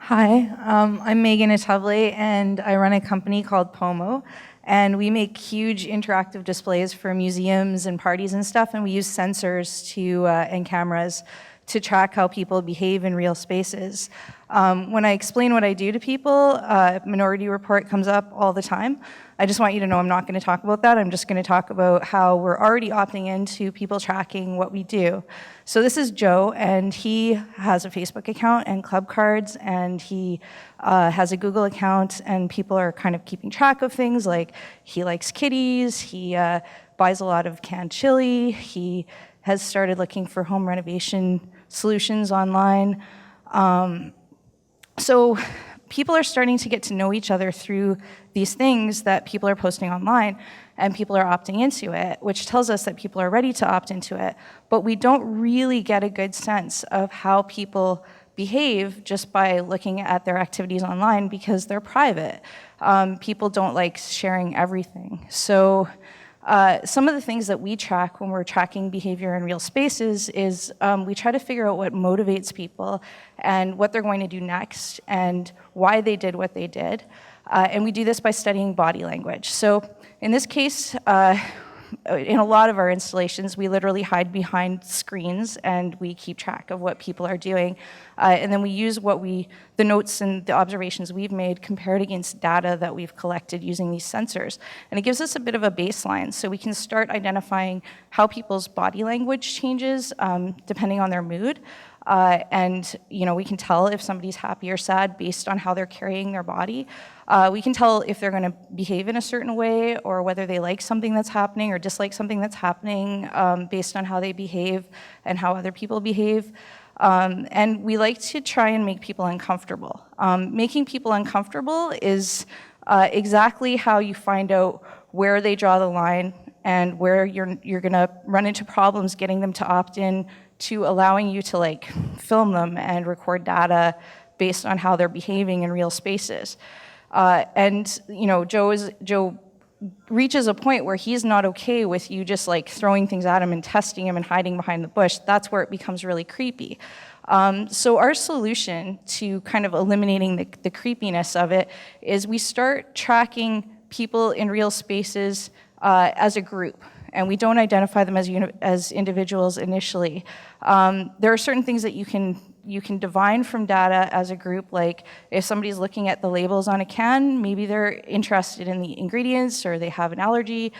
Hi, I'm Meghan Athavale, and I run a company called Pomo, and we make huge interactive displays for museums and parties and stuff, and we use sensors and cameras to track how people behave in real spaces. When I explain what I do to people, Minority Report comes up all the time. I just want you to know I'm not going to talk about that. I'm just going to talk about how we're already opting into people tracking what we do. So this is Joe, and he has a Facebook account and club cards, and he has a Google account, and people are kind of keeping track of things like he likes kitties, he buys a lot of canned chili, he has started looking for home renovation solutions online. So people are starting to get to know each other through these things that people are posting online, and people are opting into it, which tells us that people are ready to opt into it. But we don't really get a good sense of how people behave just by looking at their activities online because they're private. People don't like sharing everything. So some of the things that we track when we're tracking behavior in real spaces is we try to figure out what motivates people and what they're going to do next and why they did what they did. And we do this by studying body language. So in this case, in a lot of our installations, we literally hide behind screens and we keep track of what people are doing. And then we use the notes and the observations we've made compared against data that we've collected using these sensors. And it gives us a bit of a baseline so we can start identifying how people's body language changes depending on their mood. And we can tell if somebody's happy or sad based on how they're carrying their body. We can tell if they're going to behave in a certain way or whether they like something that's happening or dislike something that's happening based on how they behave and how other people behave. And we like to try and make people uncomfortable. Making people uncomfortable is exactly how you find out where they draw the line and where you're going to run into problems getting them to opt in to allowing you to film them and record data based on how they're behaving in real spaces. Joe reaches a point where he's not okay with you just throwing things at him and testing him and hiding behind the bush. That's where it becomes really creepy. So our solution to kind of eliminating the creepiness of it is we start tracking people in real spaces as a group. And we don't identify them as individuals initially. There are certain things that you can divine from data as a group, like if somebody's looking at the labels on a can, maybe they're interested in the ingredients or they have an allergy.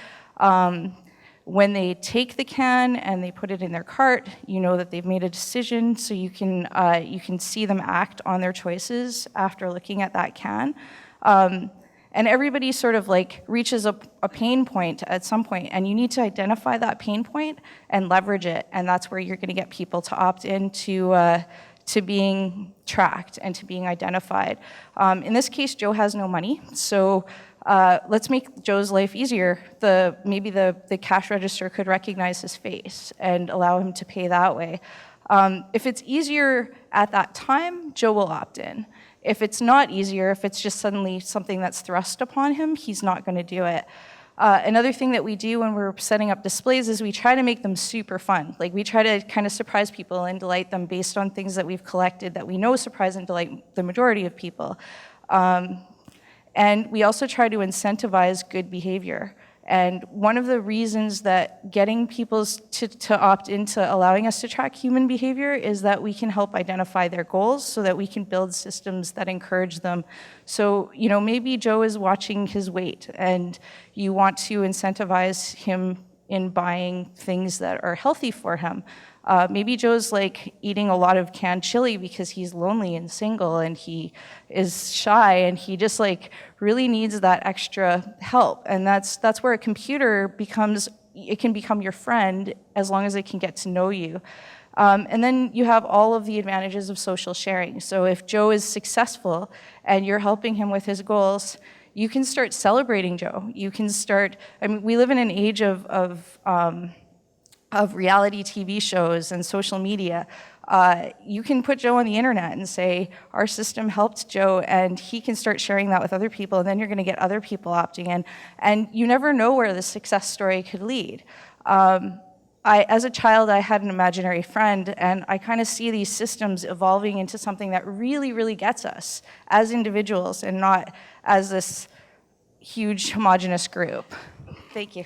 When they take the can and they put it in their cart, you know that they've made a decision, so you can see them act on their choices after looking at that can. And everybody sort of reaches a pain point at some point, and you need to identify that pain point and leverage it, and that's where you're going to get people to opt into to being tracked and to being identified. In this case, Joe has no money, so let's make Joe's life easier. Maybe the cash register could recognize his face and allow him to pay that way. If it's easier at that time, Joe will opt in. If it's not easier, if it's just suddenly something that's thrust upon him, he's not going to do it. Another thing that we do when we're setting up displays is we try to make them super fun. We try to kind of surprise people and delight them based on things that we've collected that we know surprise and delight the majority of people. And we also try to incentivize good behavior. And one of the reasons that getting people to opt into allowing us to track human behavior is that we can help identify their goals so that we can build systems that encourage them. So, maybe Joe is watching his weight and you want to incentivize him in buying things that are healthy for him. Maybe Joe's eating a lot of canned chili because he's lonely and single and he is shy and he just really needs that extra help. And that's where a computer can become your friend as long as it can get to know you. And then you have all of the advantages of social sharing. So if Joe is successful and you're helping him with his goals, you can start celebrating Joe. You can start, we live in an age of reality TV shows and social media. You can put Joe on the internet and say, our system helped Joe, and he can start sharing that with other people, and then you're going to get other people opting in. And you never know where the success story could lead. as a child, I had an imaginary friend, and I kind of see these systems evolving into something that really, really gets us as individuals and not as this huge homogenous group. Thank you.